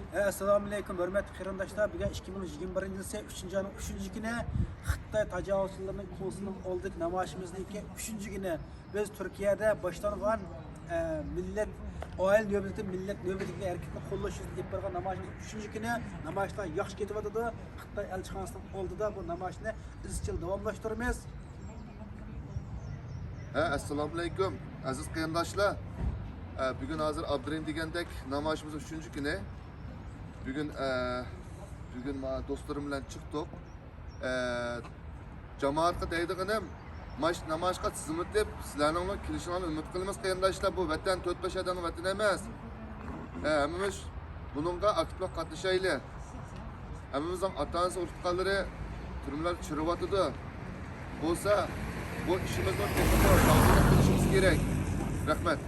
Assalomu alaykum, hurmatli qarindoshlar. Bugun 2021 yil 3 ayning 3 kuni Xitoy tajovuzchilarining qo'lsining oldik namoyishimizdagi 3 kuni biz Turkiyada boshlangan millat oil navbatida millat navbatidagi harakatni qo'llash uchun deb bergan namoyishimiz 3 kuni namoyishlar yaxshi ketyapti. Xitoy elchixonasining oldida bu namoyishni izchil davomlashtiramiz. Assalomu alaykum aziz qarindoshlar. Bugün hazır Abdurrahim degandek namoyishimiz 3 kuni. Bugün dostlarım bilan chiqdik. Jamoatga deydiganim namoyishga tizimli deb sizlarning kelishinglarni umid qilamiz qarindoshlar. Bu vatan 4-5 odamning vatan emas. Hammamiz buningga aktiv qatnashaylik. Hammamizning ota-onasi urtqanlari turumlar chiriyotyapti. Bo'lsa bu ishimizni qilishimiz kerak. Rahmat.